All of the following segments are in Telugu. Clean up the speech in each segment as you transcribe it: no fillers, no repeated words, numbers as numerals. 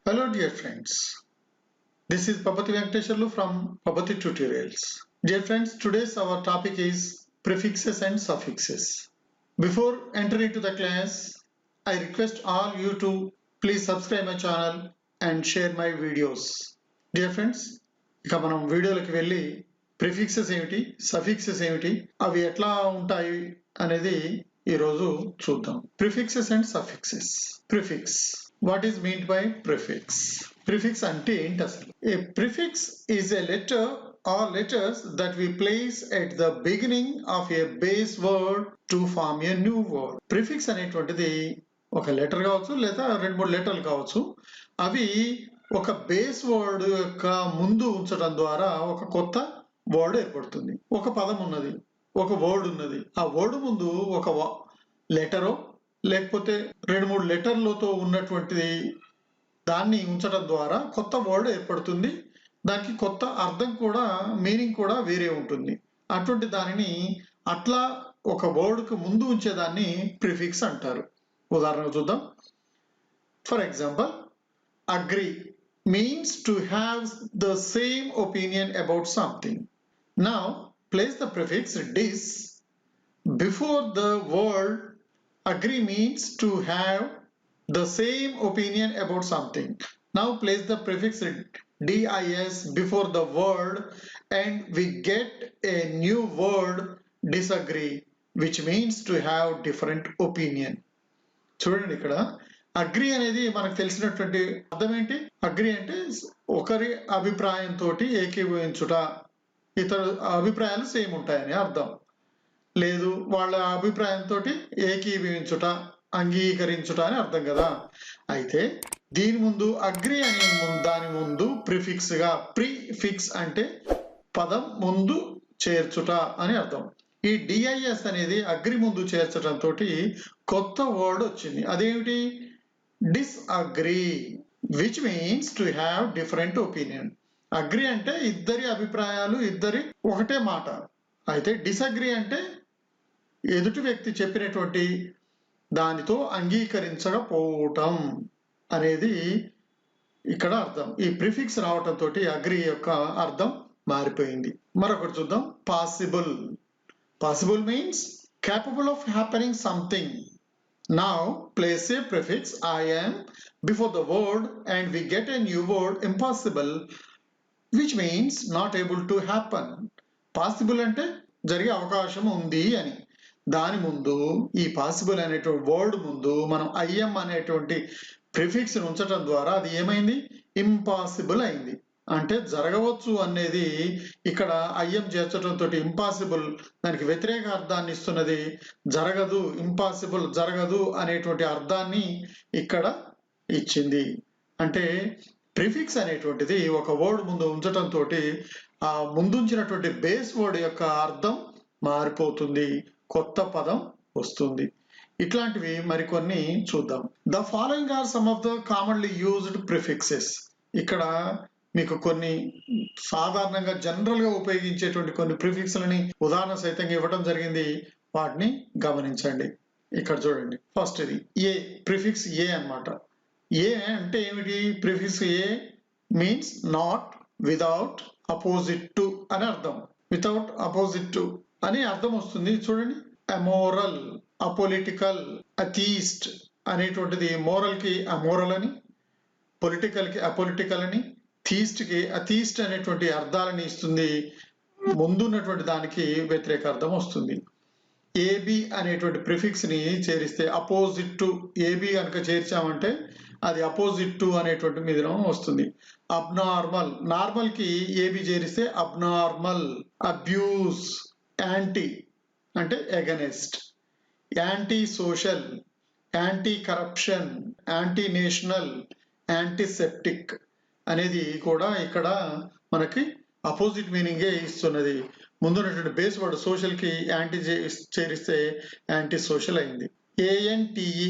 Hello dear friends, this is Papati Venkatesharlu from Papati Tutorials. Dear friends, today's our topic is prefixes and suffixes. Before entering into the class, I request all you to please subscribe my channel and share my videos. Dear friends, ఇక మనం వీడియోలోకి వెళ్ళి ప్రిఫిక్సెస్ ఏమిటి, సఫిక్సెస్ ఏమిటి, అవి ఎట్లా ఉంటాయి అనేది ఈరోజు చూద్దాం. Prefixes and suffixes. Prefix, what is meant by prefix? Prefix అంటే ఏంటి అసలు? A prefix is a letter or letters that we place at the beginning of a base word to form a new word. Prefix అనేటువంటిది ఒక లెటర్ కావచ్చు లేదా 2-3 లెటర్లు కావచ్చు. అవి ఒక బేస్ వర్డ్ యొక్క ముందు ఉంచడం ద్వారా ఒక కొత్త వర్డ్ ఏర్పడుతుంది. ఒక పదం ఉన్నది, ఒక వర్డ్ ఉన్నది, ఆ వర్డ్ ముందు ఒక లెటరో లేకపోతే 2-3 లెటర్లతో ఉన్నటువంటిది దాన్ని ఉంచడం ద్వారా కొత్త వర్డ్ ఏర్పడుతుంది. దానికి కొత్త అర్థం కూడా, మీనింగ్ కూడా వేరే ఉంటుంది. అటువంటి దానిని అట్లా ఒక వర్డ్కు ముందు ఉంచేదాన్ని ప్రిఫిక్స్ అంటారు. ఉదాహరణకు చూద్దాం. For example, agree means to have the same opinion about something. Now place the prefix dis before the word agree means to have the same opinion about something. Now place the prefix dis before the word and we get a new word disagree, which means to have different opinion. చూడండి, ఇక్కడ అగ్రి అనేది మనకు తెలిసినటువంటి అర్థం ఏంటి? అగ్రి అంటే ఒకరి అభిప్రాయంతో ఏకీభవించుట, ఇతర అభిప్రాయాలు సేమ్ ఉంటాయని అర్థం. లేదు, వాళ్ళ అభిప్రాయంతో ఏకీభవించుట, అంగీకరించుట అని అర్థం కదా. అయితే దీని ముందు అగ్రి అనే దాని ముందు ప్రిఫిక్స్ గా ప్రీఫిక్స్ అంటే పదం ముందు చేర్చుట అని అర్థం. ఈ డిఐఎస్ అనేది అగ్రి ముందు చేర్చడంతో కొత్త వర్డ్ వచ్చింది. అదేమిటి? Disagree, which means to have different opinion. Agri అంటే ఇద్దరి అభిప్రాయాలు, ఇద్దరి ఒకటే మాట. అయితే డిసగ్రీ అంటే ఎదుటి వ్యక్తి చెప్పినటువంటి దానితో అంగీకరించకపోవటం అనేది ఇక్కడ అర్థం. ఈ ప్రిఫిక్స్ రావటంతో అగ్రి యొక్క అర్థం మారిపోయింది. మరొకటి చూద్దాం. Possible. Possible means capable of happening something. Now place a prefix im before the word and we get a new word impossible, which means not able to happen. Possible అంటే జరిగే అవకాశం ఉంది అని. దాని ముందు ఈ పాసిబుల్ అనేటువంటి వర్డ్ ముందు మనం ఐఎం అనేటువంటి ప్రిఫిక్స్ ఉంచడం ద్వారా అది ఏమైంది? ఇంపాసిబుల్ అయింది. అంటే జరగవచ్చు అనేది ఇక్కడ ఐఎం చేర్చడంతో ఇంపాసిబుల్ దానికి వ్యతిరేక అర్థాన్ని ఇస్తున్నది. జరగదు, ఇంపాసిబుల్ జరగదు అనేటువంటి అర్థాన్ని ఇక్కడ ఇచ్చింది. అంటే ప్రిఫిక్స్ అనేటువంటిది ఒక వర్డ్ ముందు ఉంచడంతో ఆ ముందుంచినటువంటి బేస్ వర్డ్ యొక్క అర్థం మారిపోతుంది, కొత్త పదం వస్తుంది. ఇట్లాంటివి మరికొన్ని చూద్దాం. The following are some of the commonly used prefixes. ఇక్కడ మీకు కొన్ని సాధారణంగా జనరల్ గా ఉపయోగించేటువంటి కొన్ని ప్రిఫిక్స్లని ఉదాహరణ సహితంగా ఇవ్వడం జరిగింది. వాటిని గమనించండి. ఇక్కడ చూడండి. ఫస్ట్ ఇది ఏ, ప్రిఫిక్స్ ఏ అన్నమాట. ఏ అంటే ఏమిటి? Prefix A means not, without, opposite to అని అర్థం. వితౌట్, అపోజిట్ టు అని అర్థం వస్తుంది. చూడండి. అమోరల్, అపొలిటికల్, అథీస్ట్ అనేటువంటిది మోరల్ కి అమోరల్ అని, పొలిటికల్ కి అపొలిటికల్ అని, థీస్ట్ కి అథీస్ట్ అనేటువంటి అర్థాలని ఇస్తుంది. ముందున్నటువంటి దానికి వ్యతిరేక అర్థం వస్తుంది. ఏబి అనేటువంటి ప్రిఫిక్స్ ని చేరిస్తే అపోజిట్ టు, ఏబి కనుక చేర్చామంటే అది అపోజిట్ టు అనేటువంటి మీద వస్తుంది. అబ్నార్మల్, నార్మల్ కి ఏబి చేరిస్తే అబ్నార్మల్. అబ్యూస్, యాంటీ అంటే against. Anti social, anti corruption, anti national, antiseptic అనేది కూడా ఇక్కడ మనకి అపోజిట్ మీనింగే ఇస్తున్నది. ముందున్నటువంటి బేస్ వర్డ్ సోషల్ కి యాంటీ చేరిస్తే యాంటీ సోషల్ అయింది. ఏఎన్టీఈ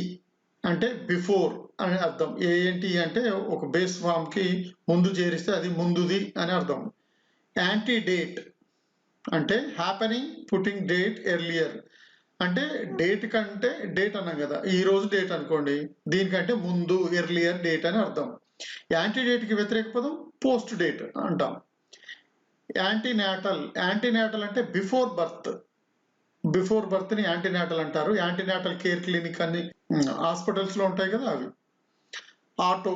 అంటే బిఫోర్ అని అర్థం. ఏఎన్టీ అంటే ఒక బేస్ ఫామ్ కి ముందు చేరిస్తే అది ముందుది అని అర్థం. యాంటీ డేట్ అంటే హ్యాపెనింగ్ పుట్టింగ్ డేట్ ఎర్లియర్ అంటే డేట్ కంటే, డేట్ అన్నాం కదా, ఈ రోజు డేట్ అనుకోండి, దీనికంటే ముందు ఎర్లియర్ డేట్ అని అర్థం. యాంటీడేట్కి వ్యతిరేక పదం పోస్ట్ డేట్ అంటాం. యాంటీనాటల్ అంటే బిఫోర్ బర్త్ని యాంటీనాటల్ అంటారు. యాంటీనాటల్ కేర్ క్లినిక్ అన్ని హాస్పిటల్స్లో ఉంటాయి కదా అవి. Auto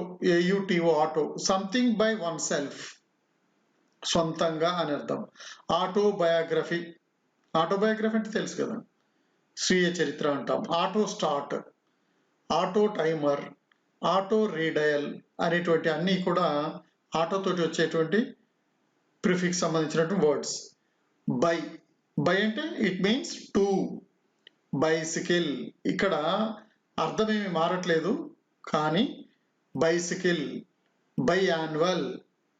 something by one self, సొంతంగా అని అర్థం. ఆటోబయోగ్రఫీ అంటే తెలుసు కదా, స్వీయ చరిత్ర అంటాం. Auto start, auto timer, auto redial అనేటువంటి అన్నీ కూడా ఆటోతోటి వచ్చేటువంటి ప్రిఫిక్స్ సంబంధించినటువంటి వర్డ్స్. బై అంటే ఇట్ మీన్స్ టు. బైసికిల్, ఇక్కడ అర్థమేమి మారట్లేదు కానీ bicycle. Biannual,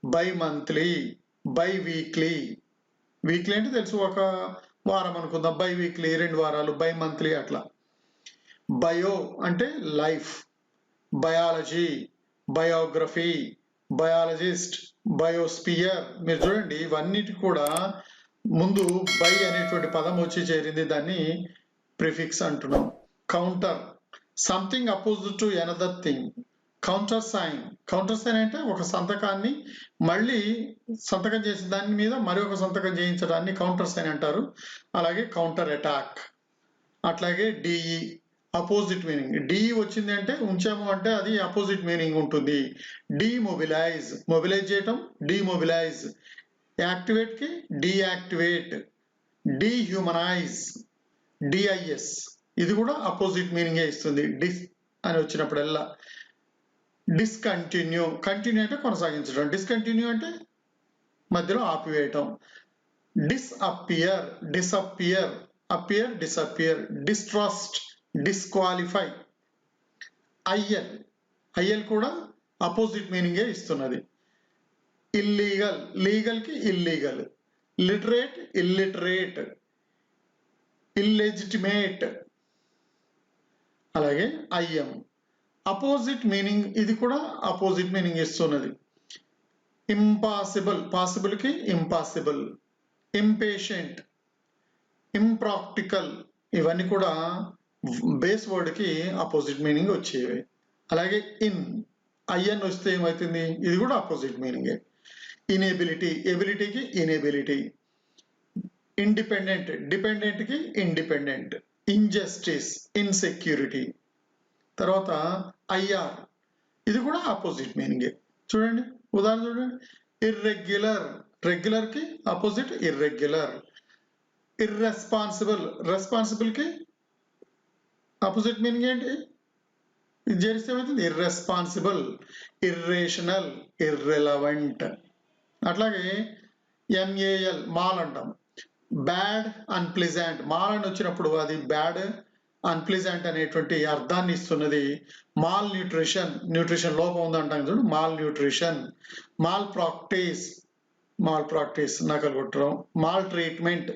bimonthly, biweekly అంటే తెలుసు, ఒక వారం అనుకుందాం, బై వీక్లీ 2 వారాలు, బై మంత్లీ అట్లా. బయో అంటే life, biology, biography, biologist, biosphere. మీరు చూడండి ఇవన్నిటి కూడా ముందు బై అనేటువంటి పదం వచ్చి చేరింది, దాన్ని ప్రిఫిక్స్ అంటున్నాం. Counter, something opposite to another thing. Counter sign అంటే ఒక సంతకాన్ని మళ్ళీ సంతకం చేసిన దాని మీద మరొక సంతకం చేయించడాన్ని కౌంటర్ సైన్ అంటారు. అలాగే కౌంటర్ అటాక్. అట్లాగే డిఈ, అపోజిట్ మీనింగ్. డిఈ వచ్చింది అంటే ఉంచాము అంటే అది అపోజిట్ మీనింగ్ ఉంటుంది. డిమొబిలైజ్, మొబిలైజ్ చేయటం, డిమొబిలైజ్. యాక్టివేట్ కి డీయాక్టివేట్. డీహ్యూమనైజ్, డిఐఎస్, ఇది కూడా అపోజిట్ మీనింగే ఇస్తుంది. డిస్ అని వచ్చినప్పుడల్లా. కంటిన్యూ అంటే కొనసాగించడం, డిస్కంటిన్యూ అంటే మధ్యలో ఆపివేయటం. Disappear, appear, disappear. Distrust, disqualify. IL కూడా అపోజిట్ మీనింగే ఇస్తున్నది. లీగల్ కి ఇల్లీగల్. Literate, illiterate. ఇల్లెజిటిమేట్. అలాగే ఐఎం అపోజిట్ మీనింగ్, ఇది కూడా అపోజిట్ మీనింగ్ ఇస్తున్నది. పాసిబుల్ కి ఇంపాసిబుల్. ఇంపేషెంట్, ఇంప్రాక్టికల్, ఇవన్నీ కూడా బేస్ వర్డ్ కి అపోజిట్ మీనింగ్ వచ్చేవి. అలాగే ఐఎన్ వస్తే ఏమవుతుంది, ఇది కూడా అపోజిట్ మీనింగే. ఎబిలిటీకి ఇన్ఎబిలిటీ. డిపెండెంట్ కి ఇండిపెండెంట్. Injustice, insecurity. తర్వాత ఐఆర్, ఇది కూడా ఆపోజిట్ మీనింగే. చూడండి ఉదాహరణ చూడండి. రెగ్యులర్ కి ఆపోజిట్ ఇర్రెగ్యులర్. రెస్పాన్సిబుల్ కి ఆపోజిట్ మీనింగ్ ఏంటి, ఇది చేస్తే ఏమవుతుంది, ఇర్రెస్పాన్సిబుల్. Irrational, irrelevant. అట్లాగే ఎంఏఎల్, మాల్ అంటాం. బ్యాడ్, అన్ప్లిజెంట్. మాల్ అని వచ్చినప్పుడు అది బ్యాడ్, అన్ప్లిజెంట్ అనేటువంటి అర్థాన్ని ఇస్తున్నది. మాల్ న్యూట్రిషన్ లోపం ఉందంటాం చూడు, మాల్ న్యూట్రిషన్. మాల్ ప్రాక్టీస్ నకలు కొట్టడం. మాల్ ట్రీట్మెంట్,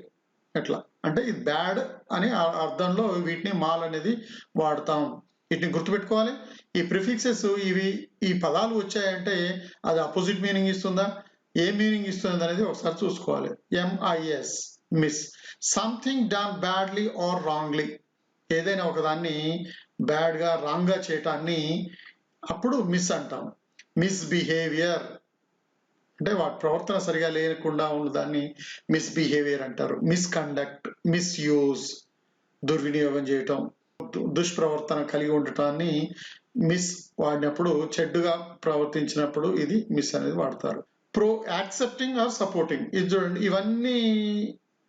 ఎట్లా అంటే ఇది బ్యాడ్ అని అర్థంలో వీటిని మాల్ అనేది వాడతాం. వీటిని గుర్తుపెట్టుకోవాలి. ఈ ప్రిఫిక్సెస్ ఈ పదాలు వచ్చాయంటే అది అపోజిట్ మీనింగ్ ఇస్తుందా, ఏ మీనింగ్ ఇస్తుంది అనేది ఒకసారి చూసుకోవాలి. MIS, mis. Something done badly or wrongly. ఏదైనా ఒకదాన్ని బ్యాడ్ గా రాంగ్ గా చేయటాన్ని అప్పుడు మిస్ అంటాం. మిస్బిహేవియర్ అంటే వాటి ప్రవర్తన సరిగా లేకుండా ఉన్నదాన్ని మిస్బిహేవియర్ అంటారు. మిస్కండక్ట్, మిస్యూజ్, దుర్వినియోగం చేయటం, దుష్ప్రవర్తన కలిగి ఉండటాన్ని మిస్ వాడినప్పుడు, చెడ్డుగా ప్రవర్తించినప్పుడు ఇది మిస్ అనేది వాడతారు. యాక్సెప్టింగ్ ఆర్ సపోర్టింగ్, ఇది చూడండి ఇవన్నీ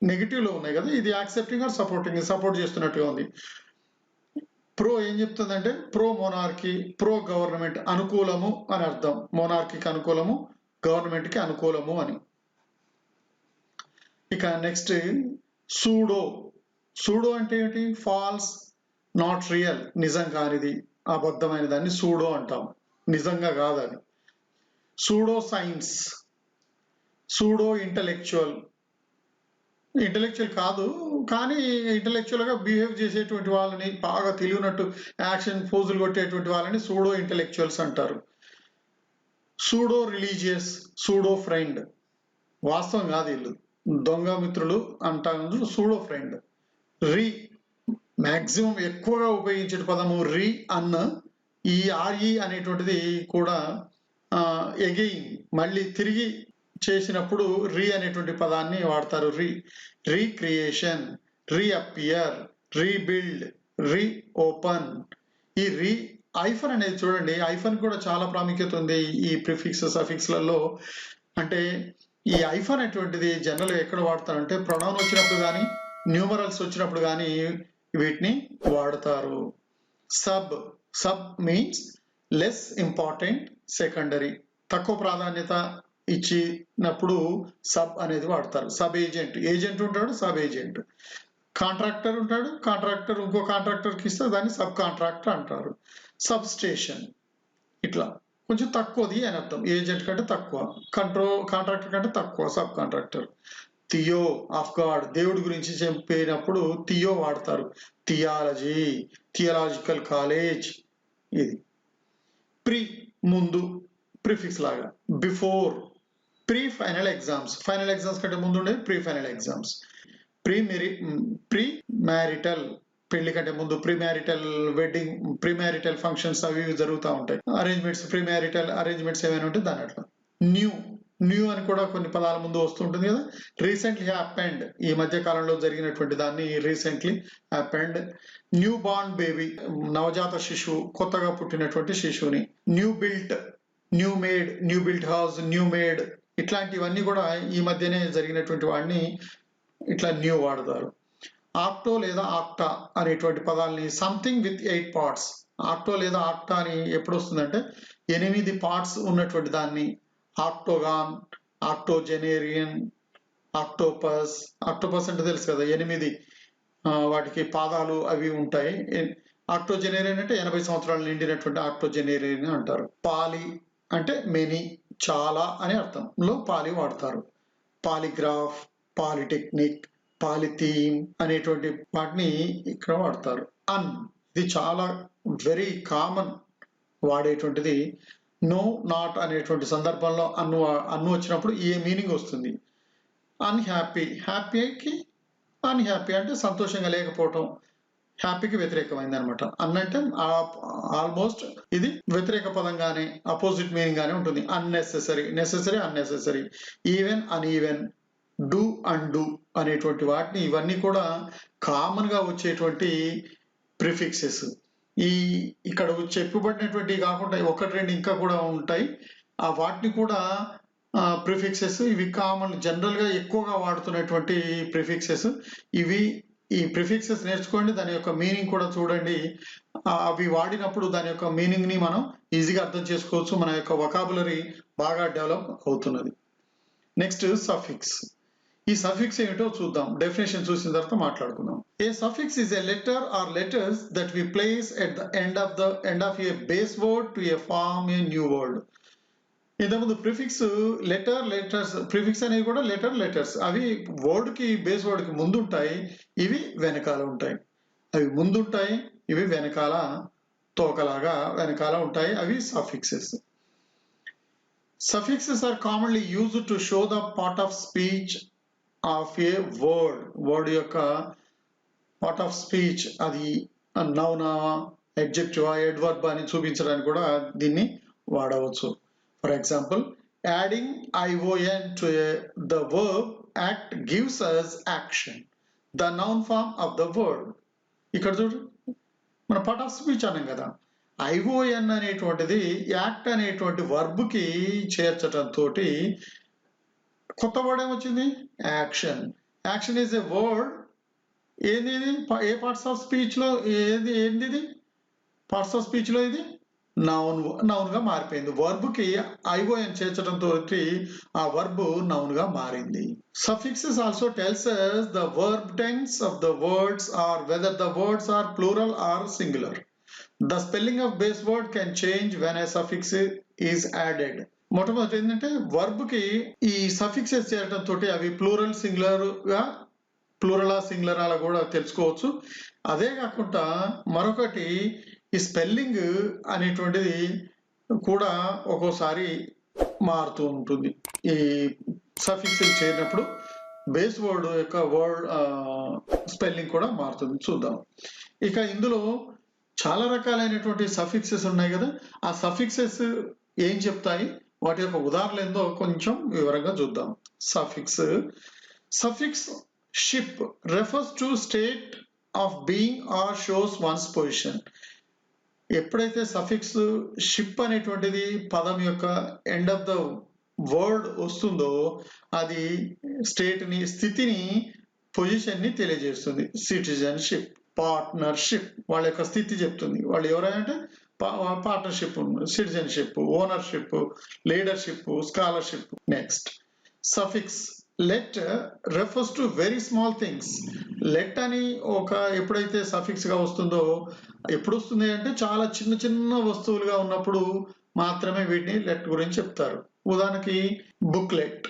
నెగిటివ్ లో ఉన్నాయి కదా, ఇది యాక్సెప్టింగ్ ఆర్ సపోర్టింగ్, సపోర్ట్ చేస్తున్నట్టుగా ఉంది. ఏం చెప్తుందంటే ప్రో మోనార్కీ, ప్రో గవర్నమెంట్, అనుకూలము అని అర్థం. మోనార్కీకి అనుకూలము, గవర్నమెంట్ కి అనుకూలము అని. ఇక నెక్స్ట్ సూడో అంటే ఏంటి, ఫాల్స్, నాట్ రియల్, నిజం కానిది, అబద్ధమైన దాన్ని సూడో అంటాం, నిజంగా కాదు అది. సూడో సైన్స్, సూడో ఇంటలెక్చువల్ కాదు కానీ ఇంటలెక్చువల్ గా బిహేవ్ చేసేటువంటి వాళ్ళని, బాగా తెలియనట్టు యాక్షన్ పోజులు కొట్టేటువంటి వాళ్ళని సూడో ఇంటలెక్చువల్స్ అంటారు. సూడో రిలీజియస్, సూడో ఫ్రెండ్, వాస్తవం కాదు వీళ్ళు దొంగ మిత్రులు అంటారు. Pseudo friend. మాక్సిమం ఎక్కువగా ఉపయోగించే పదము అన్న. ఈ ఆర్ఈ అనేటువంటిది కూడా అగైన్ మళ్ళీ తిరిగి చేసినప్పుడు రీ అనేటువంటి పదాన్ని వాడతారు. Recreation, reappear, rebuild, reopen. ఈ ఐఫన్ అనేది చూడండి, ఐఫన్ కూడా చాలా ప్రాముఖ్యత ఉంది ఈ ప్రిఫిక్స్ సఫిక్స్లలో. అంటే ఈ ఐఫన్ అనేటువంటిది జనరల్గా ఎక్కడ వాడతారంటే ప్రొనౌన్ వచ్చినప్పుడు కానీ న్యూమరల్స్ వచ్చినప్పుడు కానీ వీటిని వాడతారు. Sub means less important, secondary, తక్కువ ప్రాధాన్యత ఇచ్చినప్పుడు సబ్ అనేది వాడతారు. సబ్ ఏజెంట్ ఉంటాడు, సబ్ ఏజెంట్. కాంట్రాక్టర్ ఉంటాడు, కాంట్రాక్టర్ ఇంకో కాంట్రాక్టర్కి ఇస్తే దాన్ని సబ్ కాంట్రాక్టర్ అంటారు. సబ్ స్టేషన్ ఇట్లా కొంచెం తక్కువది అని అర్థం, ఏజెంట్ కంటే తక్కువ, కాంట్రాక్టర్ కంటే తక్కువ sub contractor. Theo of God, దేవుడి గురించి చెప్పినప్పుడు థియో వాడతారు. Theology, theological college. ఇది ముందు ప్రిఫిక్స్ లాగా. బిఫోర్, ఫైనల్ ఎగ్జామ్స్ కంటే ముందు ఉండేది ఫైనల్ ఎగ్జామ్స్. ప్రీ మ్యారిటల్, పెళ్లి కంటే ముందు మ్యారిటల్ వెడ్డింగ్, మ్యారిటల్ ఫంక్షన్స్ అవి జరుగుతూ ఉంటాయి. అరేంజ్మెంట్స్, మ్యారిటల్ అరేంజ్మెంట్స్ ఏమైనా ఉంటే దాని అట్లా. న్యూ అని కూడా కొన్ని పదాల ముందు వస్తుంటుంది కదా. రీసెంట్లీ హ్యాపెండ్, ఈ మధ్య కాలంలో జరిగినటువంటి దాన్ని recently happened. New born baby, నవజాత శిశువు, కొత్తగా పుట్టినటువంటి శిశువుని. New built, new made, new built house, new made, ఇట్లాంటివన్నీ కూడా ఈ మధ్యనే జరిగినటువంటి వాడిని ఇట్లా న్యూ వాడతారు. ఆక్టో లేదా ఆక్టా అనేటువంటి పదాలని సంథింగ్ విత్ 8 parts. ఆక్టో లేదా ఆక్టా అని ఎప్పుడు వస్తుందంటే 8 parts ఉన్నటువంటి దాన్ని. ఆక్టోగాన్, ఆక్టోజెనేరియన్, ఆక్టోపస్. ఆక్టోపస్ అంటే తెలుసు కదా, 8 వాటికి పాదాలు అవి ఉంటాయి. ఆక్టోజెనేరియన్ అంటే 80 సంవత్సరాలు నిండినటువంటి ఆక్టోజెనేరియన్ అంటారు. పాలి అంటే మెనీ, చాలా అని అర్థంలో పాలి వాడతారు. పాలిగ్రాఫ్, పాలిటెక్నిక్, పాలిథీన్ అనేటువంటి వాటిని ఇక్కడ వాడతారు. ఇది చాలా వెరీ కామన్ వాడేటువంటిది. నో, నాట్ అనేటువంటి సందర్భంలో అన్ను వచ్చినప్పుడు ఏ మీనింగ్ వస్తుంది. అన్హ్యాపీ, హ్యాపీకి అన్హ్యాపీ అంటే సంతోషంగా లేకపోవటం, హ్యాపీకి వ్యతిరేకమైంది అనమాట. అన్నంటే ఆల్మోస్ట్ ఇది వ్యతిరేక పదంగానే, అపోజిట్ మీనింగ్ గానే ఉంటుంది. Unnecessary, necessary, unnecessary, even, uneven, do, undo అనేటువంటి వాటిని, ఇవన్నీ కూడా కామన్ గా వచ్చేటువంటి ప్రిఫిక్సెస్. ఇక్కడ చెప్పబడినటువంటి కాకుండా 1-2 ఇంకా కూడా ఉంటాయి. ఆ వాటిని కూడా ప్రిఫిక్సెస్, ఇవి కామన్ జనరల్ గా ఎక్కువగా వాడుతున్నటువంటి ప్రిఫిక్సెస్ ఇవి. ఈ ప్రిఫిక్సెస్ నేర్చుకోండి, దాని యొక్క మీనింగ్ కూడా చూడండి. అవి వాడినప్పుడు దాని యొక్క మీనింగ్ ని మనం ఈజీగా అర్థం చేసుకోవచ్చు. మన యొక్క వొకాబులరీ బాగా డెవలప్ అవుతున్నది. Next suffix. ఈ సఫిక్స్ ఏమిటో చూద్దాం. డెఫినేషన్ చూసిన తర్వాత మాట్లాడుకుందాం. A suffix is a letter or letters that we place at the end of a base word to a form a new word. ఇంతకుముందు ప్రిఫిక్స్ లెటర్స్, ప్రిఫిక్స్ అనేవి కూడా లెటర్స్, అవి వర్డ్ కి బేస్ వర్డ్ కి ముందు ఉంటాయి, ఇవి వెనకాల ఉంటాయి. అవి ముందుంటాయి, ఇవి వెనకాల తోకలాగా వెనకాల ఉంటాయి, అవి suffixes. Suffixes are commonly used to show the part of speech of a word యొక్క part of speech, అది నౌనా, adjective, adverb అని చూపించడానికి కూడా దీన్ని వాడవచ్చు. For example, adding ION to the verb act gives us action, the noun form of the word. ఇక్కడ చూడు, మన part of speech అన్నాం కదా, ION అనేటువంటిది యాక్ట్ అనేటువంటి వర్బ్కి చేర్చడంతో కొత్త వర్డ్ ఏమొచ్చింది, action. Action is a word. ఏంది, ఏ పార్ట్స్ ఆఫ్ స్పీచ్ లో ఏంది పార్ట్స్ ఆఫ్ స్పీచ్ లో ఇది నౌన్ గా మారిపోయింది. వర్బ్ కి ION చేర్చడంతో ఆ వర్బ్ నౌన్ గా మారింది. Suffixes also tells us the verb tense of the words or whether the words are plural or singular. The spelling of base word can change when a suffix is added. మొట్టమొదటి ఏంటంటే వర్బ్ కి ఈ సఫిక్సెస్ చేరడంతో అవి ప్లూరల్, సింగులర్ అలా కూడా తెలుసుకోవచ్చు. అదే కాకుండా మరొకటి, ఈ స్పెల్లింగ్ అనేటువంటిది కూడా ఒక్కోసారి మారుతూ ఉంటుంది. ఈ సఫిక్సెస్ చేరినప్పుడు బేస్ వర్డ్ యొక్క స్పెల్లింగ్ కూడా మారుతుంది. చూద్దాం. ఇక ఇందులో చాలా రకాలైనటువంటి సఫిక్సెస్ ఉన్నాయి కదా, ఆ సఫిక్సెస్ ఏం చెప్తాయి, వాటి యొక్క ఉదాహరణ ఏందో కొంచెం వివరంగా చూద్దాం. Suffix ship refers to state of being or shows one's position. ఎప్పుడైతే సఫిక్స్ షిప్ అనేటువంటిది పదం యొక్క ఎండ్ ఆఫ్ ద వర్డ్ వస్తుందో అది స్థితిని పొజిషన్ ని తెలియజేస్తుంది. సిటిజన్షిప్, పార్ట్నర్షిప్ వాళ్ళ యొక్క స్థితి చెప్తుంది. వాళ్ళు ఎవరంటే partnership, citizenship, ownership, leadership, scholarship. Next suffix let refers to very small things. Let అని ఎప్పుడైతే సఫిక్స్ గా వస్తుందో ఎప్పుడు వస్తుంది అంటే చాలా చిన్న చిన్న వస్తువులుగా ఉన్నప్పుడు మాత్రమే వీటిని లెట్ గురించి చెప్తారు. ఉదాహరణకి బుక్లెట్,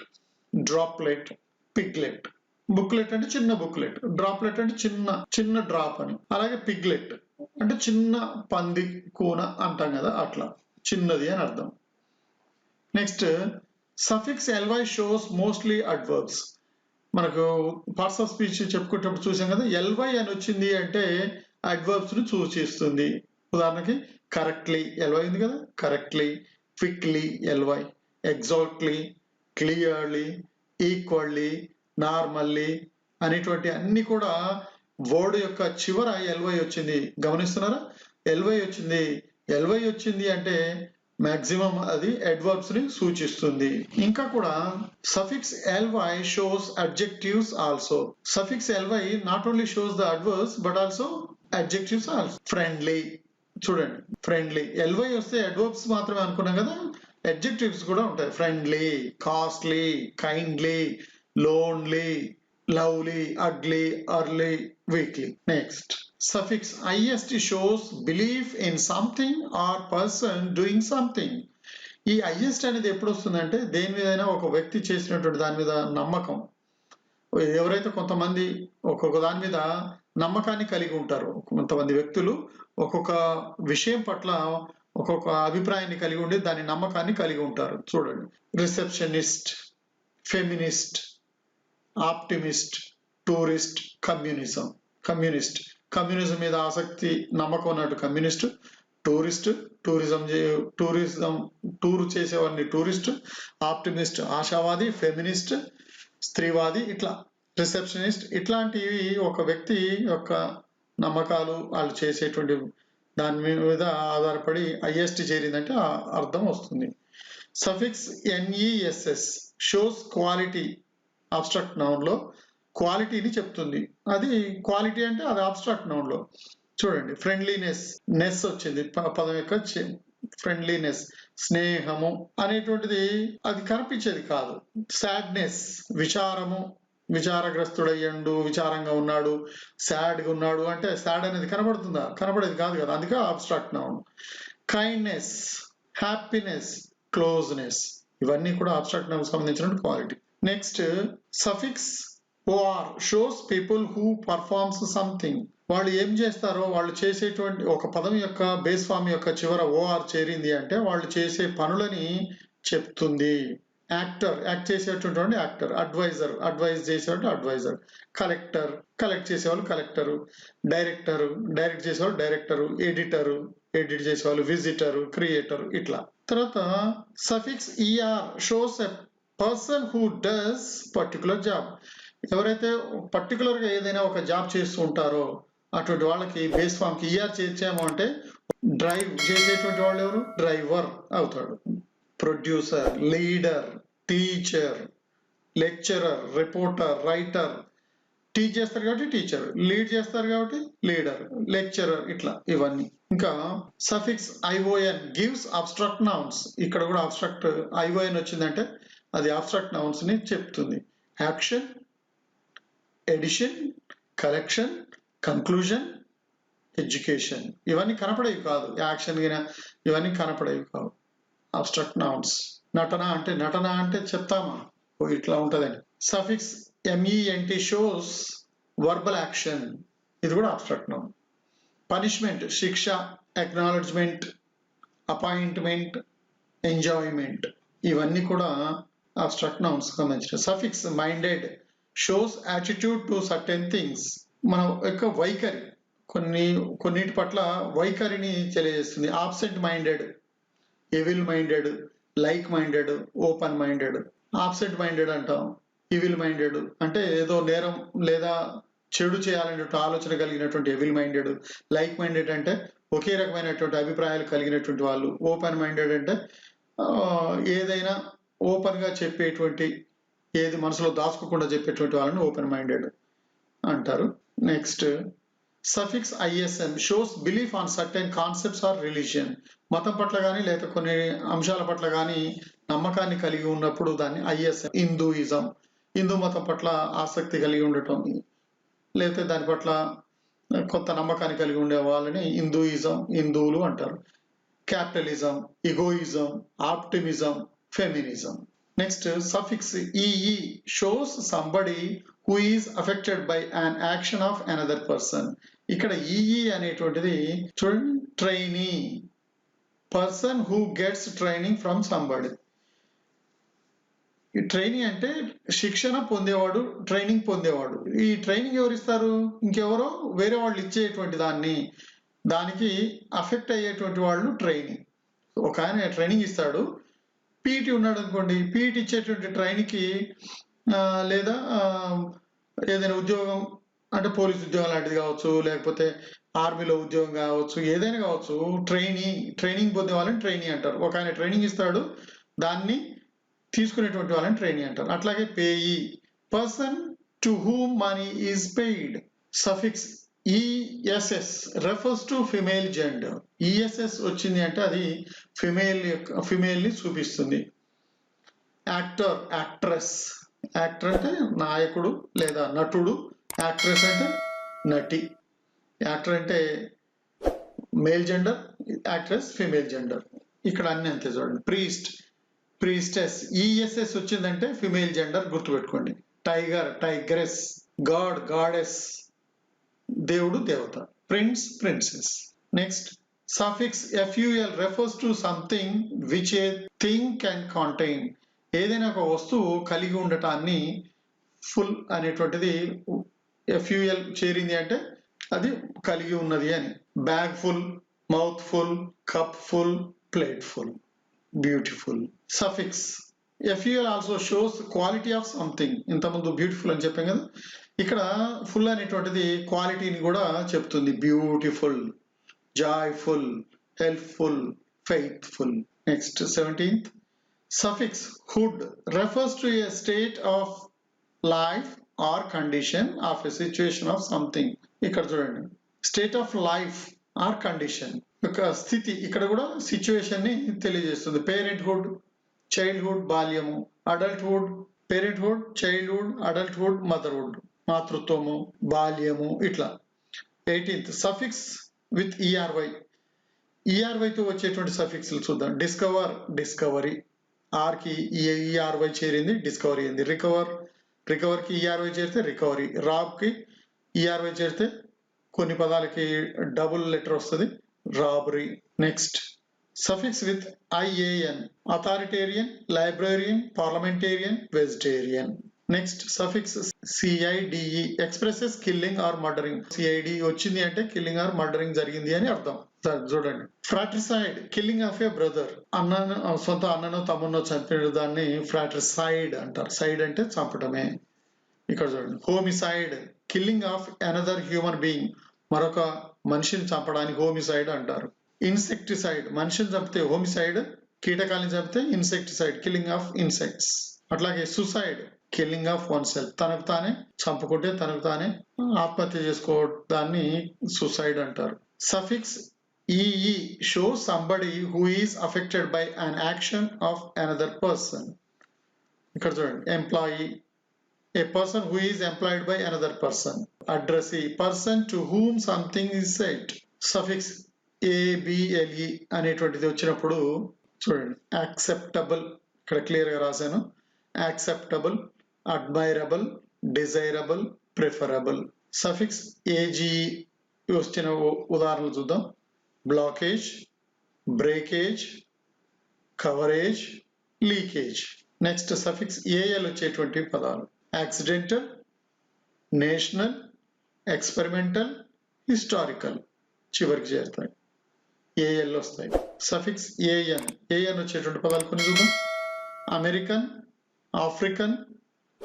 డ్రాప్లెట్, పిగ్లెట్. బుక్లెట్ అంటే చిన్న బుక్లెట్, డ్రాప్లెట్ అంటే చిన్న డ్రాప్ అని. అలాగే పిగ్లెట్ అంటే చిన్న పంది కూన అంటాం కదా, అట్లా చిన్నది అని అర్థం. Next suffix ly shows mostly adverbs. మనకు పార్ట్స్ ఆఫ్ స్పీచ్ చెప్పుకునేటప్పుడు చూసాం కదా, ly అని వచ్చింది అంటే అడ్వర్బ్స్ ని సూచిస్తుంది. ఉదాహరణకి కరెక్ట్లీ ly ఉంది కదా, correctly, quickly ly, exactly, clearly, equally, normally అనేటువంటి అన్ని కూడా వర్డ్ యొక్క చివర ly వచ్చింది. గమనిస్తున్నారా? ly వచ్చింది అంటే మాక్సిమం అది అడ్వర్బ్స్ ని సూచిస్తుంది. ఇంకా కూడా suffix ly shows adjectives also. Suffix ly not only shows the adverbs but also adjectives also. Friendly చూడండి, ఫ్రెండ్లీ ly వస్తే అడ్వర్బ్స్ మాత్రమే అనుకున్నాం కదా, అడ్జెక్టివ్స్ కూడా ఉంటాయి. Friendly, costly, kindly, lonely, lovely, ugly, early, weekly. Next suffix ist shows belief in something or person doing something. ఈ ist అనేది ఎప్పుడు వస్తుందంటే దేని మీదైనా ఒక వ్యక్తి చేసినటువంటి దాని మీద నమ్మకం. ఎవరైతే కొంతమంది ఒక్కొక్క దాని మీద నమ్మకాన్ని కలిగి ఉంటారో, కొంతమంది వ్యక్తులు ఒక్కొక్క విషయం పట్ల ఒక్కొక్క అభిప్రాయాన్ని కలిగి ఉండి దాని నమ్మకాన్ని కలిగి ఉంటారు. చూడండి, receptionist, feminist, optimist, tourist, communism మీద ఆసక్తి నమ్మకం ఉన్నట్టు కమ్యూనిస్ట్, టూర్ చేసేవాడిని టూరిస్ట్, ఆప్టిమిస్ట్ ఆశావాది, ఫెమినిస్ట్ స్త్రీవాది, ఇట్లా రిసెప్షనిస్ట్. ఇట్లాంటివి ఒక వ్యక్తి యొక్క నమ్మకాలు, వాళ్ళు చేసేటువంటి దాని మీద ఆధారపడి ist చేరిందంటే అర్థం వస్తుంది. Suffix ness shows quality. Abstract noun లో క్వాలిటీని చెప్తుంది. అది క్వాలిటీ అంటే అది అబ్స్ట్రాక్ట్ నౌన్ లో. చూడండి, ఫ్రెండ్లీనెస్, నెస్ వచ్చింది పదం యొక్క, ఫ్రెండ్లీనెస్ స్నేహము అనేటువంటిది అది కనిపించేది కాదు. సాడ్నెస్ విచారము, విచారగ్రస్తుడయ్యండు, విచారంగా ఉన్నాడు, సాడ్ గా ఉన్నాడు అంటే సాడ్ అనేది కనబడుతుందా? కనబడేది కాదు కదా, అందుకే abstract noun. Kindness, happiness, closeness ఇవన్నీ కూడా అబ్స్ట్రాక్ట్ నౌన్ సంబంధించిన quality. Next suffix or shows people who performs something. వాళ్ళు ఏం చేస్తారో, వాళ్ళు చేసేటువంటి ఒక పదం యొక్క బేస్ ఫామ్ యొక్క చివర or చేరింది అంటే వాళ్ళు చేసే పనులని చెప్తుంది. యాక్టర్, యాక్ట్ చేసేటువంటి యాక్టర్. అడ్వైజర్, అడ్వైజ్ చేసేవాడు అడ్వైజర్. కలెక్టర్, కలెక్ట్ చేసేవాళ్ళు కలెక్టరు. డైరెక్టర్, డైరెక్ట్ చేసేవాళ్ళు డైరెక్టరు. ఎడిటరు, ఎడిట్ చేసేవాళ్ళు విజిటరు, క్రియేటర్, ఇట్లా. తర్వాత suffix er shows a person who does particular job. ఎవరైతే పర్టికులర్ గా ఏదైనా ఒక జాబ్ చేస్తూ ఉంటారో అటువంటి వాళ్ళకి బేస్ ఫామ్ కి er చేర్చాము అంటే డ్రైవ్ చేసేటువంటి వాళ్ళు ఎవరు? డ్రైవర్ అవుతాడు. Producer, leader, teacher, lecturer, reporter, writer. Teach చేస్తారు కాబట్టి టీచర్, లీడ్ చేస్తారు కాబట్టి లీడర్, లెక్చరర్, ఇట్లా ఇవన్నీ. ఇంకా suffix ion gives abstract nouns. ఇక్కడ కూడా అబ్స్ట్రాక్ట్ ion వచ్చిందంటే అది అబ్స్ట్రాక్ట్ నౌన్స్ ని చెప్తుంది. Action, edition, collection, conclusion, education ఇవన్నీ కనపడేవి కాదు. యాక్షన్ ఇవన్నీ కనపడేవి కావు, అబ్స్ట్రాక్ట్ నౌన్స్. నటన అంటే చెప్తామా ఇట్లా ఉంటదని. Suffix ment shows verbal action. ఇది కూడా అబ్స్ట్రాక్ట్ నౌన్. పనిష్మెంట్ శిక్ష, అక్నాలెడ్జ్మెంట్, అపాయింట్మెంట్, ఎంజాయ్మెంట్ ఇవన్నీ కూడా అబ్స్ట్రాక్ట్ నౌన్స్ సంబంధించిన. Suffix minded shows attitude to certain things. మన యొక్క వైఖరి, కొన్నిటి పట్ల వైఖరిని తెలియజేస్తుంది. Absent minded, evil minded, like minded, open minded. Absent minded అంటాం, ఈవిల్ మైండెడ్ అంటే ఏదో నేరం లేదా చెడు చేయాలనేటువంటి ఆలోచన కలిగినటువంటి ఎవిల్ మైండెడ్. లైక్ మైండెడ్ అంటే ఒకే రకమైనటువంటి అభిప్రాయాలు కలిగినటువంటి వాళ్ళు. ఓపెన్ మైండెడ్ అంటే ఏదైనా ఓపెన్ గా చెప్పేటువంటి, ఏది మనసులో దాచుకోకుండా చెప్పేటువంటి వాళ్ళని ఓపెన్ మైండెడ్ అంటారు. Next suffix ISM shows belief on certain concepts are religion. మతం పట్ల కానీ లేదా కొన్ని అంశాల పట్ల కానీ నమ్మకాన్ని కలిగి ఉన్నప్పుడు దాన్ని ఐఎస్ఎం. హిందూయిజం, హిందూ మతం పట్ల ఆసక్తి కలిగి ఉండటం లేకపోతే దాని పట్ల కొంత నమ్మకాన్ని కలిగి ఉండే వాళ్ళని హిందూయిజం, హిందువులు అంటారు. Capitalism, egoism, optimism, feminism. Next suffix EE shows somebody who is affected by an action of another person. ఇక్కడ ఈఈ అనేటువంటిది చూడండి, trainee, person who gets training from somebody. ఈ ట్రైనింగ్ అంటే శిక్షణ పొందేవాడు, ట్రైనింగ్ పొందేవాడు. ఈ ట్రైనింగ్ ఎవరు ఇస్తారు? ఇంకెవరో వేరే వాళ్ళు ఇచ్చేటువంటి దానికి అఫెక్ట్ అయ్యేటువంటి వాళ్ళు ట్రైనింగ్. ఒక ఆయన ట్రైనింగ్ ఇస్తాడు, పీటీ ఉన్నాడు అనుకోండి, పీటీ ఇచ్చేటువంటి ట్రైనింగ్కి లేదా ఏదైనా ఉద్యోగం అంటే పోలీస్ ఉద్యోగం లాంటిది కావచ్చు, లేకపోతే ఆర్మీలో ఉద్యోగం కావచ్చు, ఏదైనా కావచ్చు, ట్రైనింగ్ పొందే వాళ్ళని ట్రైనీ అంటారు. ఒక ఆయన ట్రైనింగ్ ఇస్తాడు, దాన్ని తీసుకునేటువంటి వాళ్ళని ట్రైనీ అంటారు. అట్లాగే payee, person to whom money is paid. Suffix ESS refers to female gender. ESS వచ్చింది అంటే అది ఫిమేల్ ని చూపిస్తుంది. Actor, actress. యాక్టర్ అంటే నాయకుడు లేదా నటుడు, యాక్ట్రెస్ అంటే నటి. యాక్టర్ అంటే male gender, actress female gender. ఇక్కడ అన్ని అంతే చూడండి. Priest, priestess. ఈఎస్ఎస్ వచ్చిందంటే ఫిమేల్ జెండర్, గుర్తుపెట్టుకోండి. Tiger, tigress. గాడ్, గాడెస్, దేవుడు, దేవత. Prince, princess. Next suffix FUL refers to something which a thing can contain. ఏదైనా ఒక వస్తువు కలిగి ఉండటాన్ని ఫుల్ అనేటువంటిది ఎఫ్యుఎల్ చేరింది అంటే అది కలిగి ఉన్నది అని. Bag full, mouth full, cup full, plate full. Beautiful. Suffix FUL also shows quality of something. ఇంతకుముందు బ్యూటిఫుల్ అని చెప్పాం కదా, ఇక్కడ ఫుల్ అనేటువంటిది క్వాలిటీని కూడా చెప్తుంది. Beautiful, joyful, helpful, faithful. Next 17th suffix hood refers to a state of life or condition of a situation of something. ఇక్కడ చూడండి, state of life or condition యొక్క స్థితి ఇక్కడ కూడా సిచ్యువేషన్ ని తెలియజేస్తుంది. పేరెంట్హుడ్, చైల్డ్హుడ్, బాల్యము. Adulthood, parenthood, childhood, adulthood, motherhood, మాతృత్వము, బాల్యము, ఇట్లా. 18th suffix with ఈఆర్వై. ఈఆర్వైతో వచ్చేటువంటి సఫిక్స్లు చూద్దాం. Discover, discovery. ఆర్కి ఈఆర్వై చేరింది, డిస్కవరీ అయింది. రికవర్, రికవర్కి ఈఆర్వై చేరితే రికవరీ. రాబ్కి ఈఆర్వై చేరితే కొన్ని పదాలకి డబుల్ లెటర్ వస్తుంది, robbery. Next suffix with IAN. Authoritarian, librarian, parliamentarian, vegetarian. Next suffix CIDE expresses killing or murdering. CID వచ్చింది అంటే కిల్లింగ్ ఆర్ మర్డరింగ్ జరిగింది అని అర్థం. చూడండి, fratricide, killing of a brother. సొంత అన్ననో తమ్మునో చంపిన దాన్ని ఫ్రాట్రిసైడ్ అంటారు. సైడ్ అంటే చంపటమే. ఇక్కడ చూడండి, homicide, killing of another human being. మరొక మనిషిని చంపడానికి హోమిసైడ్ అంటారు. ఇన్సెక్టిసైడ్, మనిషిని చంపితే హోమిసైడ్, కీటకాలను చంపితే ఇన్సెక్టిసైడ్, కిల్లింగ్ ఆఫ్ ఇన్సెక్ట్స్. అట్లాగే suicide, killing of one self, తనకు తానే చంపుకుంటే తనకు తానే ఆత్మహత్య చేసుకోవడాన్ని సుసైడ్ అంటారు. Suffix EE shows somebody who is affected by an action of another person. ఇక్కడ చూడండి, employee, a person who is employed by another person. Addressee, person to whom something is said. Suffix ABLE అనేటువంటిది వచ్చినప్పుడు చూడండి, యాక్సెప్టబుల్, ఇక్కడ క్లియర్ గా రాశాను. Acceptable, admirable, desirable, preferable. Suffix AGE వచ్చిన ఉదాహరణలు చూద్దాం. Blockage, breakage, coverage, leakage. Next suffix AL వచ్చేటువంటి పదాలు యాక్సిడెంటల్, నేషనల్, ఎక్స్పెరిమెంటల్, హిస్టారికల్ చివరికి చేరుతాయి. ఏఎల్ వస్తాయి. సఫిక్స్ ఏఎన్ వచ్చేటువంటి పదాలు కొన్ని చూద్దాం. American, African,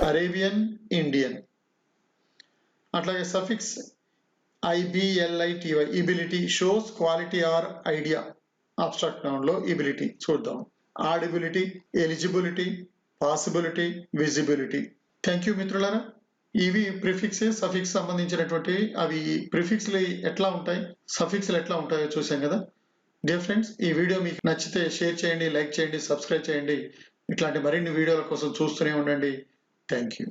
Arabian, Indian. అట్లాగే suffix IBLITY ibility shows quality or idea. Abstract noun లో ఇబిలిటీ చూద్దాం. Audibility, eligibility, possibility, visibility. Thank you మిత్రులారా. ఇవి ప్రిఫిక్స్ సఫిక్స్ సంబంధించినటువంటి అవి ప్రిఫిక్స్లు ఎట్లా ఉంటాయి, సఫిక్స్లు ఎట్లా ఉంటాయో చూసాం కదా. డియర్ ఫ్రెండ్స్, ఈ వీడియో మీకు నచ్చితే షేర్ చేయండి, లైక్ చేయండి, సబ్స్క్రైబ్ చేయండి. ఇట్లాంటి మరిన్ని వీడియోల కోసం చూస్తూనే ఉండండి. Thank you.